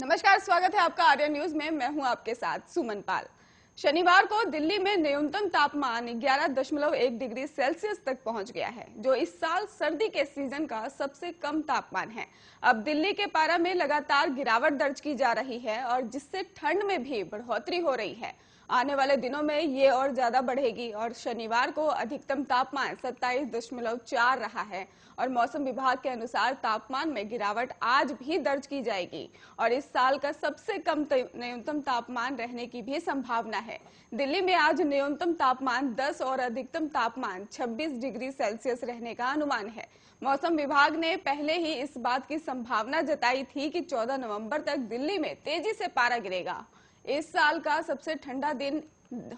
नमस्कार, स्वागत है आपका आर्य न्यूज में। मैं हूं आपके साथ सुमन पाल। शनिवार को दिल्ली में न्यूनतम तापमान 11.1 डिग्री सेल्सियस तक पहुंच गया है, जो इस साल सर्दी के सीजन का सबसे कम तापमान है। अब दिल्ली के पारा में लगातार गिरावट दर्ज की जा रही है और जिससे ठंड में भी बढ़ोतरी हो रही है। आने वाले दिनों में ये और ज्यादा बढ़ेगी और शनिवार को अधिकतम तापमान 27.4 रहा है और मौसम विभाग के अनुसार तापमान में गिरावट आज भी दर्ज की जाएगी और इस साल का सबसे कम न्यूनतम तापमान रहने की भी संभावना है। दिल्ली में आज न्यूनतम तापमान 10 और अधिकतम तापमान 26 डिग्री सेल्सियस रहने का अनुमान है। मौसम विभाग ने पहले ही इस बात की संभावना जताई थी कि 14 नवंबर तक दिल्ली में तेजी से पारा गिरेगा। इस साल का सबसे ठंडा दिन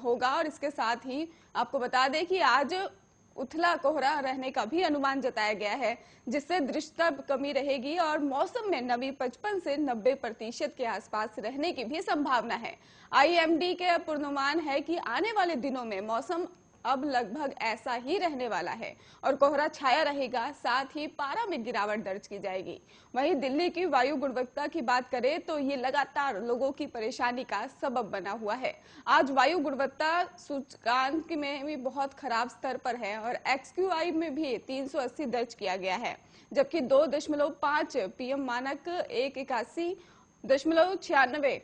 होगा और इसके साथ ही आपको बता दें कि आज उथला कोहरा रहने का भी अनुमान जताया गया है, जिससे दृश्यता कमी रहेगी और मौसम में नमी 55 से 90% के आसपास रहने की भी संभावना है। आईएमडी के पूर्वानुमान है कि आने वाले दिनों में मौसम अब लगभग ऐसा ही रहने वाला है और कोहरा छाया रहेगा, साथ ही पारा में गिरावट दर्ज की जाएगी। वहीं दिल्ली की वायु गुणवत्ता की बात करें तो ये लगातार लोगों की परेशानी का सबब बना हुआ है। आज वायु गुणवत्ता सूचकांक में भी बहुत खराब स्तर पर है और एक्सक्यूआई में भी 380 दर्ज किया गया है, जबकि 2.5 पीएम मानक 181.96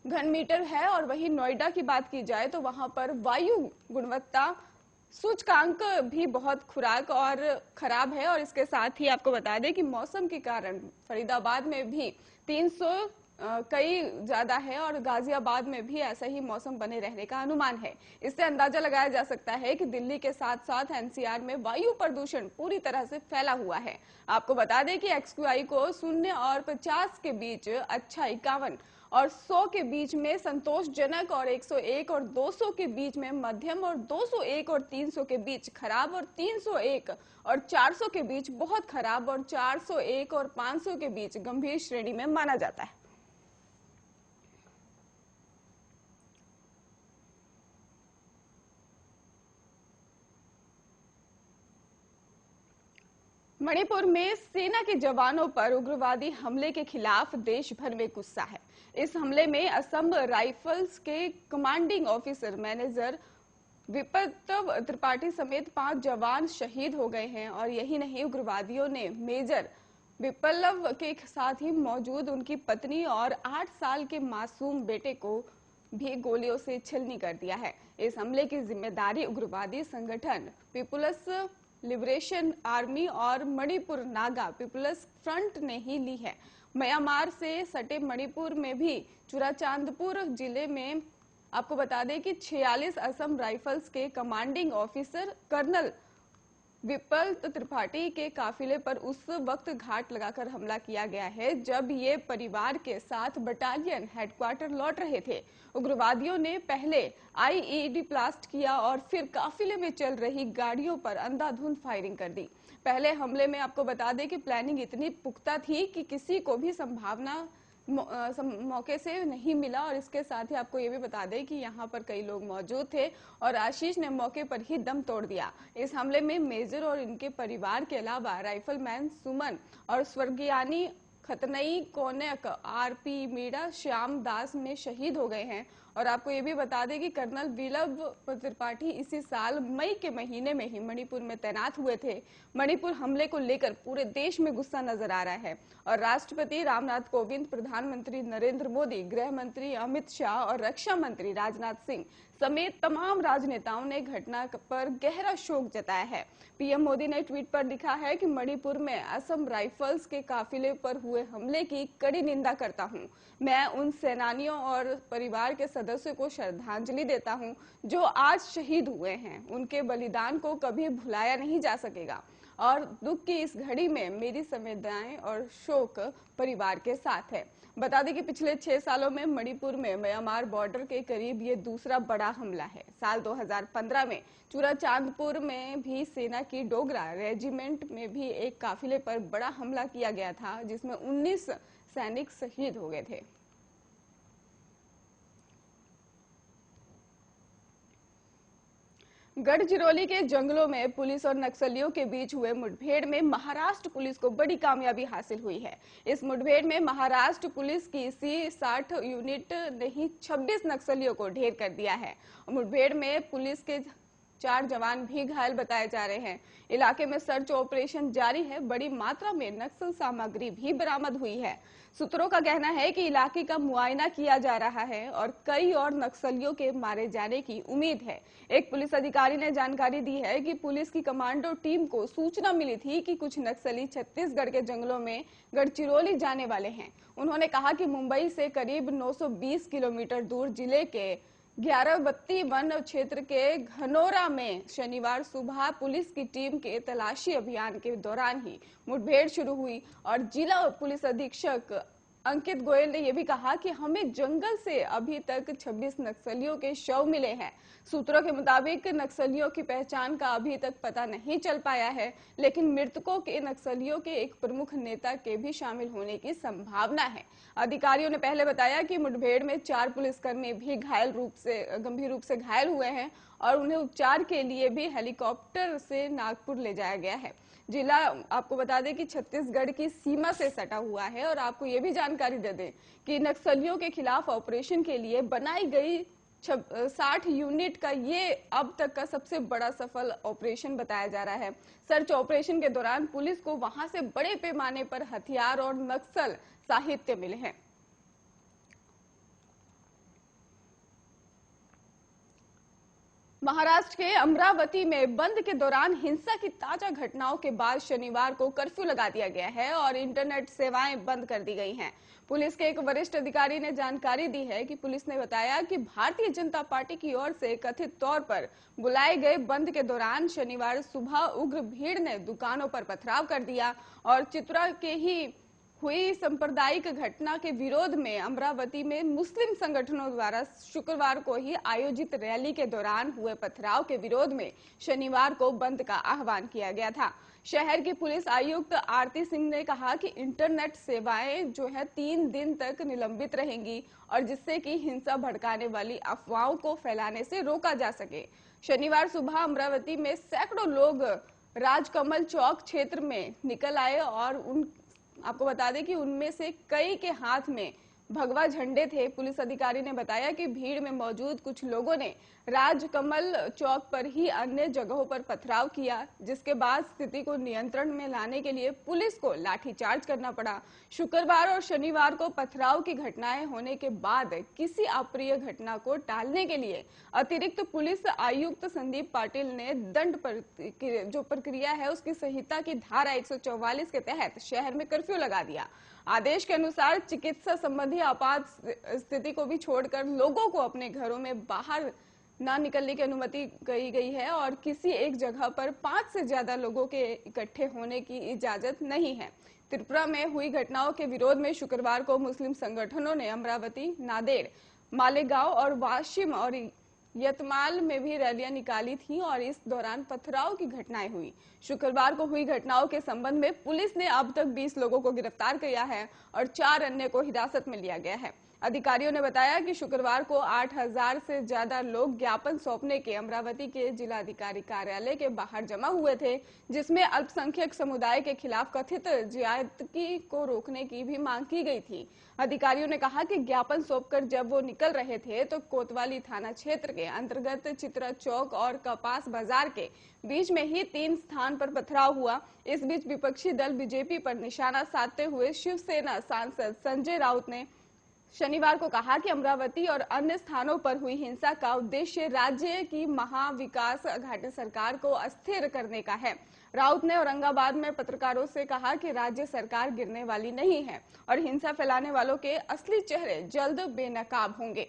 घन मीटर है। और वहीं नोएडा की बात की जाए तो वहां पर वायु गुणवत्ता सूचकांक भी बहुत खुराक और खराब है और इसके साथ ही आपको बता दें कि मौसम के कारण फरीदाबाद में भी 300 कई ज्यादा है और गाजियाबाद में भी ऐसा ही मौसम बने रहने का अनुमान है। इससे अंदाजा लगाया जा सकता है कि दिल्ली के साथ साथ एनसीआर में वायु प्रदूषण पूरी तरह से फैला हुआ है। आपको बता दें कि एक्सक्यूआई को 0 और 50 के बीच अच्छा 51 और 100 के बीच में संतोषजनक और 101 और 200 के बीच में मध्यम और 201 और 300 के बीच खराब और 301 और 400 के बीच बहुत खराब और 401 और 500 के बीच गंभीर श्रेणी में माना जाता है। मणिपुर में सेना के जवानों पर उग्रवादी हमले के खिलाफ देश भर में गुस्सा है। इस हमले में असम राइफल्स के कमांडिंग ऑफिसर मेजर विप्लव त्रिपाठी समेत 5 जवान शहीद हो गए हैं और यही नहीं, उग्रवादियों ने मेजर विप्लव के साथ ही मौजूद उनकी पत्नी और 8 साल के मासूम बेटे को भी गोलियों से छलनी कर दिया है। इस हमले की जिम्मेदारी उग्रवादी संगठन पीपुल्स लिबरेशन आर्मी और मणिपुर नागा पीपुल्स फ्रंट ने ही ली है। म्यांमार से सटे मणिपुर में भी चुराचांदपुर जिले में आपको बता दें कि 46 असम राइफल्स के कमांडिंग ऑफिसर कर्नल विप्लव त्रिपाठी के काफिले पर उस वक्त घात लगाकर हमला किया गया है जब ये परिवार के साथ बटालियन हेडक्वार्टर लौट रहे थे। उग्रवादियों ने पहले आईईडी ब्लास्ट किया और फिर काफिले में चल रही गाड़ियों पर अंधाधुंध फायरिंग कर दी। पहले हमले में आपको बता दें कि प्लानिंग इतनी पुख्ता थी कि किसी को भी संभावना मौके से नहीं मिला और इसके साथ ही आपको ये भी बता दें कि यहाँ पर कई लोग मौजूद थे और आशीष ने मौके पर ही दम तोड़ दिया। इस हमले में मेजर और इनके परिवार के अलावा राइफलमैन सुमन और स्वर्गीयानी खतनई कोनक आरपी मीणा श्याम दास में शहीद हो गए हैं। और आपको ये भी बता दें कि कर्नल विप्लव त्रिपाठी इसी साल मई के महीने में ही मणिपुर में तैनात हुए थे। मणिपुर हमले को लेकर पूरे देश में गुस्सा नजर आ रहा है और राष्ट्रपति रामनाथ कोविंद, प्रधानमंत्री नरेंद्र मोदी, गृह मंत्री अमित शाह और रक्षा मंत्री राजनाथ सिंह समेत तमाम राजनेताओं ने घटना पर गहरा शोक जताया है। पीएम मोदी ने ट्वीट पर लिखा है कि मणिपुर में असम राइफल्स के काफिले पर हुए हमले की कड़ी निंदा करता हूं। मैं उन सेनानियों और परिवार के सदस्यों को श्रद्धांजलि देता हूं जो आज शहीद हुए हैं। उनके बलिदान को कभी भुलाया नहीं जा सकेगा और दुख की इस घड़ी में मेरी संवेदनाएं और शोक परिवार के साथ है। बता दें कि पिछले 6 सालों में मणिपुर में म्यांमार बॉर्डर के करीब ये दूसरा बड़ा हमला है। साल 2015 में चुराचांदपुर में भी सेना की डोगरा रेजिमेंट में भी एक काफिले पर बड़ा हमला किया गया था, जिसमें 19 सैनिक शहीद हो गए थे। गढ़चिरौली के जंगलों में पुलिस और नक्सलियों के बीच हुए मुठभेड़ में महाराष्ट्र पुलिस को बड़ी कामयाबी हासिल हुई है। इस मुठभेड़ में महाराष्ट्र पुलिस की C-60 यूनिट ने ही 26 नक्सलियों को ढेर कर दिया है। मुठभेड़ में पुलिस के 4 जवान भी घायल बताए जा रहे हैं। इलाके में सर्च ऑपरेशन जारी है। बड़ी मात्रा में नक्सल सामग्री भी बरामद हुई है। सूत्रों का कहना है कि इलाके का मुआयना किया जा रहा है और कई और नक्सलियों के मारे जाने की उम्मीद है। एक पुलिस अधिकारी ने जानकारी दी है कि पुलिस की कमांडो टीम को सूचना मिली थी कि कुछ नक्सली छत्तीसगढ़ के जंगलों में गढ़चिरौली जाने वाले हैं। उन्होंने कहा कि मुंबई से करीब 920 किलोमीटर दूर जिले के 11 वन क्षेत्र के घनौरा में शनिवार सुबह पुलिस की टीम के तलाशी अभियान के दौरान ही मुठभेड़ शुरू हुई और जिला पुलिस अधीक्षक अंकित गोयल ने यह भी कहा कि हमें जंगल से अभी तक 26 नक्सलियों के शव मिले हैं। सूत्रों के मुताबिक नक्सलियों की पहचान का अभी तक पता नहीं चल पाया है, लेकिन मृतकों के नक्सलियों के एक प्रमुख नेता के भी शामिल होने की संभावना है। अधिकारियों ने पहले बताया कि मुठभेड़ में 4 पुलिसकर्मी भी गंभीर रूप से घायल हुए हैं और उन्हें उपचार के लिए भी हेलीकॉप्टर से नागपुर ले जाया गया है। जिला आपको बता दें कि छत्तीसगढ़ की सीमा से सटा हुआ है और आपको ये भी जानकारी दे दें कि नक्सलियों के खिलाफ ऑपरेशन के लिए बनाई गई 60 यूनिट का ये अब तक का सबसे बड़ा सफल ऑपरेशन बताया जा रहा है। सर्च ऑपरेशन के दौरान पुलिस को वहां से बड़े पैमाने पर हथियार और नक्सल साहित्य मिले हैं। महाराष्ट्र के अमरावती में बंद के दौरान हिंसा की ताजा घटनाओं के बाद शनिवार को कर्फ्यू लगा दिया गया है और इंटरनेट सेवाएं बंद कर दी गई हैं। पुलिस के एक वरिष्ठ अधिकारी ने जानकारी दी है कि पुलिस ने बताया कि भारतीय जनता पार्टी की ओर से कथित तौर पर बुलाए गए बंद के दौरान शनिवार सुबह उग्र भीड़ ने दुकानों पर पथराव कर दिया और चित्रा के ही हुई सांप्रदायिक घटना के विरोध में अमरावती में मुस्लिम संगठनों द्वारा शुक्रवार को ही आयोजित रैली के दौरान हुए पथराव के विरोध में शनिवार को बंद का आह्वान किया गया था। शहर की पुलिस आयुक्त आरती सिंह ने कहा कि इंटरनेट सेवाएं जो है 3 दिन तक निलंबित रहेंगी और जिससे कि हिंसा भड़काने वाली अफवाहों को फैलाने से रोका जा सके। शनिवार सुबह अमरावती में सैकड़ों लोग राजकमल चौक क्षेत्र में निकल आए और आपको बता दें कि उनमें से कई के हाथ में भगवा झंडे थे। पुलिस अधिकारी ने बताया कि भीड़ में मौजूद कुछ लोगों ने राजकमल चौक पर ही अन्य जगहों पर पथराव किया, जिसके बाद स्थिति को नियंत्रण में लाने के लिए पुलिस को लाठीचार्ज करना पड़ा। शुक्रवार और शनिवार को पथराव की घटनाएं होने के बाद किसी अप्रिय घटना को टालने के लिए अतिरिक्त पुलिस आयुक्त संदीप पाटिल ने दंड जो प्रक्रिया है उसकी संहिता की धारा 144 के तहत शहर में कर्फ्यू लगा दिया। आदेश के अनुसार चिकित्सा संबंधी आपात स्थिति को भी छोड़कर लोगों को अपने घरों में बाहर न निकलने की अनुमति कही गई है और किसी एक जगह पर 5 से ज्यादा लोगों के इकट्ठे होने की इजाजत नहीं है। त्रिपुरा में हुई घटनाओं के विरोध में शुक्रवार को मुस्लिम संगठनों ने अमरावती, नांदेड़, मालेगांव और वाशिम और यतमाल में भी रैलियां निकाली थी और इस दौरान पथराव की घटनाएं हुई। शुक्रवार को हुई घटनाओं के संबंध में पुलिस ने अब तक 20 लोगों को गिरफ्तार किया है और 4 अन्य को हिरासत में लिया गया है। अधिकारियों ने बताया कि शुक्रवार को 8000 से ज्यादा लोग ज्ञापन सौंपने के अमरावती के जिलाधिकारी कार्यालय के बाहर जमा हुए थे, जिसमें अल्पसंख्यक समुदाय के खिलाफ कथित ज्यादती को रोकने की भी मांग की गई थी। अधिकारियों ने कहा कि ज्ञापन सौंपकर जब वो निकल रहे थे तो कोतवाली थाना क्षेत्र के अंतर्गत चित्रा चौक और कपास बाजार के बीच में ही 3 स्थान पर पथराव हुआ। इस बीच विपक्षी दल बीजेपी पर निशाना साधते हुए शिवसेना सांसद संजय राउत ने शनिवार को कहा कि अमरावती और अन्य स्थानों पर हुई हिंसा का उद्देश्य राज्य की महाविकास अघाड़ी सरकार को अस्थिर करने का है। राउत ने औरंगाबाद में पत्रकारों से कहा कि राज्य सरकार गिरने वाली नहीं है और हिंसा फैलाने वालों के असली चेहरे जल्द बेनकाब होंगे।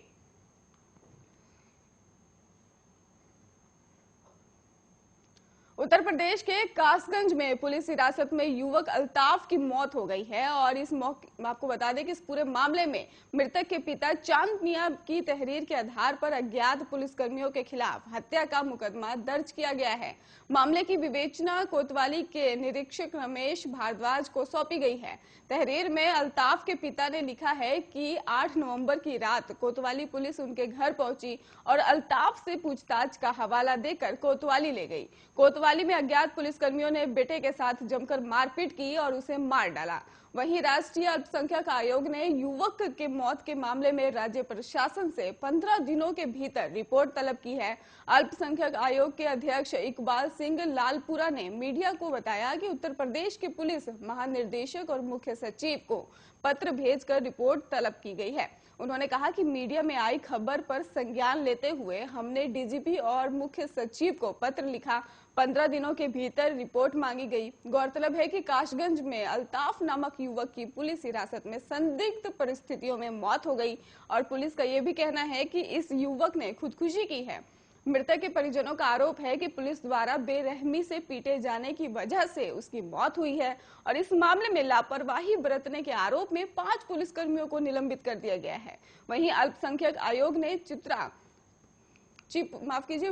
उत्तर प्रदेश के कासगंज में पुलिस हिरासत में युवक अल्ताफ की मौत हो गई है और इस मौके आपको बता दें कि इस पूरे मामले में मृतक के पिता चांद मियां की तहरीर के आधार पर अज्ञात पुलिसकर्मियों के खिलाफ हत्या का मुकदमा दर्ज किया गया है। मामले की विवेचना कोतवाली के निरीक्षक रमेश भारद्वाज को सौंपी गई है। तहरीर में अल्ताफ के पिता ने लिखा है कि 8 नवंबर की रात कोतवाली पुलिस उनके घर पहुंची और अल्ताफ से पूछताछ का हवाला देकर कोतवाली ले गई। कोतवाली में अज्ञात पुलिसकर्मियों ने बेटे के साथ जमकर मारपीट की और उसे मार डाला। वहीं राष्ट्रीय अल्पसंख्यक आयोग ने युवक के मौत के मामले में राज्य प्रशासन से 15 दिनों के भीतर रिपोर्ट तलब की है। अल्पसंख्यक आयोग के अध्यक्ष इकबाल सिंह लालपुरा ने मीडिया को बताया कि उत्तर प्रदेश के पुलिस महानिर्देशक और मुख्य सचिव को पत्र भेजकर रिपोर्ट तलब की गई है। उन्होंने कहा कि मीडिया में आई खबर पर संज्ञान लेते हुए हमने डीजीपी और मुख्य सचिव को पत्र लिखा। 15 दिनों के भीतर रिपोर्ट मांगी गई। गौरतलब है कि कासगंज में अल्ताफ नामक युवक की पुलिस हिरासत में संदिग्ध परिस्थितियों में मौत हो गई और पुलिस का यह भी कहना है कि इस युवक ने खुदकुशी की है। मृतक के परिजनों का आरोप है कि पुलिस द्वारा बेरहमी से पीटे जाने की वजह से उसकी मौत हुई है और इस मामले में लापरवाही बरतने के आरोप में 5 पुलिसकर्मियों को निलंबित कर दिया गया है। वहीं अल्पसंख्यक आयोग ने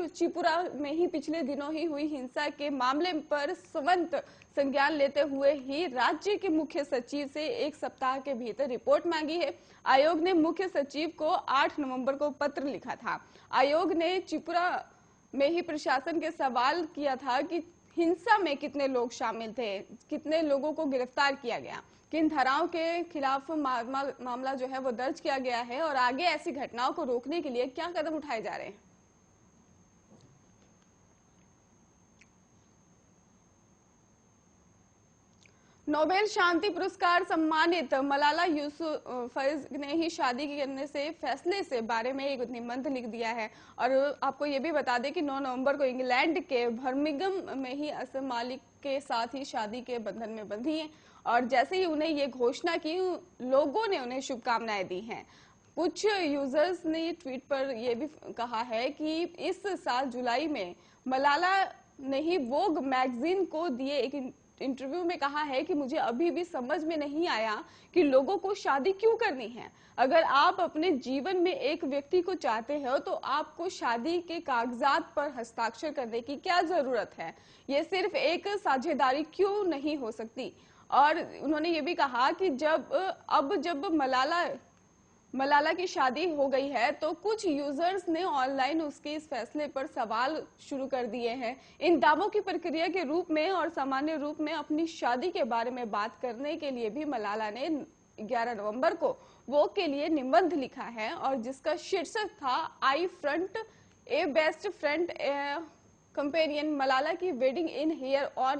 चिपुरा में ही पिछले दिनों ही हुई हिंसा के मामले पर सवंत संज्ञान लेते हुए ही राज्य के मुख्य सचिव से 1 सप्ताह के भीतर रिपोर्ट मांगी है। आयोग ने मुख्य सचिव को 8 नवंबर को पत्र लिखा था। आयोग ने चिपुरा में ही प्रशासन के सवाल किया था कि हिंसा में कितने लोग शामिल थे, कितने लोगों को गिरफ्तार किया गया, किन धाराओं के खिलाफ मामला जो है वो दर्ज किया गया है और आगे ऐसी घटनाओं को रोकने के लिए क्या कदम उठाए जा रहे हैं। नोबेल शांति पुरस्कार सम्मानित मलाला यूसुफजई ने ही शादी करने से फैसले से बारे में एक निबंध लिख दिया है और आपको ये भी बता दें कि 9 नवंबर को इंग्लैंड के बर्मिंघम में ही असम मालिक के साथ ही शादी के बंधन में बंधी हैं और जैसे ही उन्हें ये घोषणा की, लोगों ने उन्हें शुभकामनाएं दी हैं। कुछ यूजर्स ने ट्वीट पर यह भी कहा है कि इस साल जुलाई में मलाला ने ही वोग मैगजीन को दिए एक इंटरव्यू में कहा है कि मुझे अभी भी समझ में नहीं आया कि लोगों को शादी क्यों करनी है। अगर आप अपने जीवन में एक व्यक्ति को चाहते हो तो आपको शादी के कागजात पर हस्ताक्षर करने की क्या जरूरत है, ये सिर्फ एक साझेदारी क्यों नहीं हो सकती। और उन्होंने ये भी कहा कि जब मलाला की शादी हो गई है तो कुछ यूजर्स ने ऑनलाइन उसके इस फैसले पर सवाल शुरू कर दिए हैं। इन दावों की प्रक्रिया के रूप में और सामान्य रूप में अपनी शादी के बारे में बात करने के लिए भी मलाला ने 11 नवंबर को वोग के लिए निबंध लिखा है और जिसका शीर्षक था I front a best friend companion Malala की wedding in here on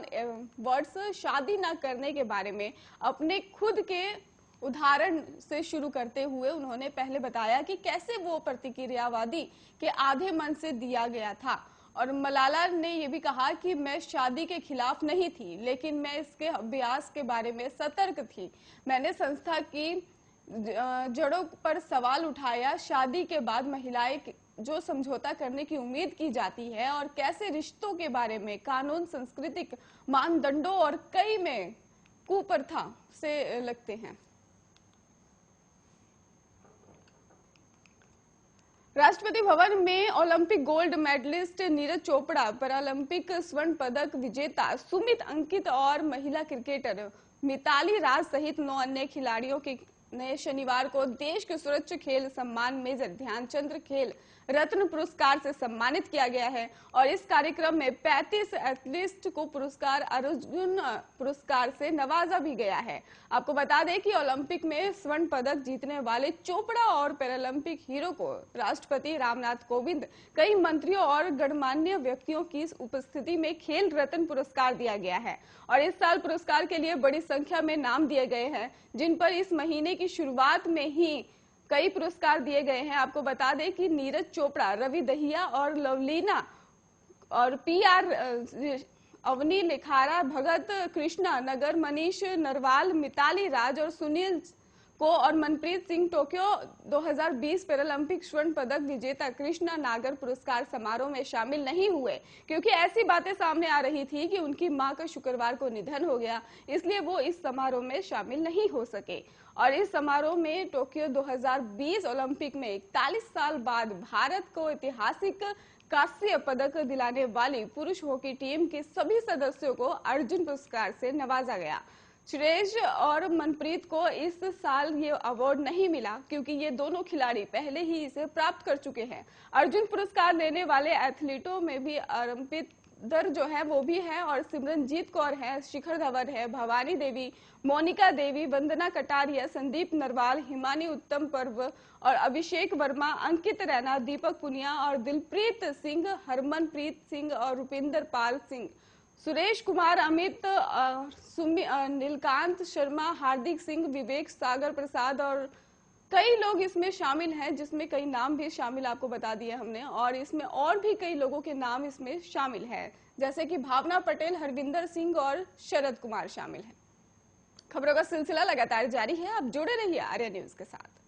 words. शादी ना करने के बारे में अपने खुद के उदाहरण से शुरू करते हुए उन्होंने पहले बताया कि कैसे वो प्रतिक्रियावादी के आधे मन से दिया गया था और मलाला ने ये भी कहा कि मैं शादी के खिलाफ नहीं थी, लेकिन मैं इसके अभ्यास के बारे में सतर्क थी। मैंने संस्था की जड़ों पर सवाल उठाया, शादी के बाद महिलाएं जो समझौता करने की उम्मीद की जाती है और कैसे रिश्तों के बारे में कानून, सांस्कृतिक मानदंडों और कई में कुप्रथा से लगते हैं। राष्ट्रपति भवन में Olympic gold medallist Neeraj Chopra, Paralympic स्वर्ण पदक विजेता सुमित अंकित और महिला क्रिकेटर मिताली राज सहित 9 अन्य खिलाड़ियों ने शनिवार को देश के सर्वोच्च खेल सम्मान मेजर ध्यानचंद खेल रत्न पुरस्कार से सम्मानित किया गया है और इस कार्यक्रम में 35 एथलीट को पुरस्कार अर्जुन पुरस्कार से नवाजा भी गया है। आपको बता दें कि ओलंपिक में स्वर्ण पदक जीतने वाले चोपड़ा और पैरालंपिक हीरो को राष्ट्रपति रामनाथ कोविंद, कई मंत्रियों और गणमान्य व्यक्तियों की उपस्थिति में खेल रत्न पुरस्कार दिया गया है और इस साल पुरस्कार के लिए बड़ी संख्या में नाम दिए गए हैं, जिन पर इस महीने की शुरुआत में ही कई पुरस्कार दिए गए हैं। आपको बता दें कि नीरज चोपड़ा, रवि दहिया और लवलीना और PR अवनी लेखारा, भगत कृष्णा नगर, मनीष नरवाल, मिताली राज और सुनील को और मनप्रीत सिंह टोक्यो 2020 पैरालंपिक स्वर्ण पदक विजेता कृष्णा नागर पुरस्कार समारोह में शामिल नहीं हुए क्योंकि ऐसी बातें सामने आ रही थी कि उनकी मां का शुक्रवार को निधन हो गया, इसलिए वो इस समारोह में शामिल नहीं हो सके। और इस समारोह में टोक्यो 2020 ओलंपिक में 41 साल बाद भारत को ऐतिहासिक कांस्य पदक दिलाने वाली पुरुष हॉकी टीम के सभी सदस्यों को अर्जुन पुरस्कार से नवाजा गया। श्रेयस और मनप्रीत को इस साल ये अवार्ड नहीं मिला क्योंकि ये दोनों खिलाड़ी पहले ही इसे प्राप्त कर चुके हैं। अर्जुन पुरस्कार लेने वाले एथलीटों में भी अर्पित दर जो है वो भी है और सिमरनजीत कौर है, शिखर धवन है, भवानी देवी, मोनिका देवी, वंदना कटारिया, संदीप नरवाल, हिमानी उत्तम पर्व और अभिषेक वर्मा, अंकित रैना, दीपक पुनिया और दिलप्रीत सिंह, हरमनप्रीत सिंह और रुपिंदर पाल सिंह, सुरेश कुमार, अमित, नीलकांत शर्मा, हार्दिक सिंह, विवेक सागर प्रसाद और कई लोग इसमें शामिल हैं, जिसमें कई नाम भी शामिल आपको बता दिए हमने। और इसमें और भी कई लोगों के नाम इसमें शामिल हैं, जैसे कि भावना पटेल, हरविंदर सिंह और शरद कुमार शामिल हैं। खबरों का सिलसिला लगातार जारी है, आप जुड़े रहिए आर्या न्यूज के साथ।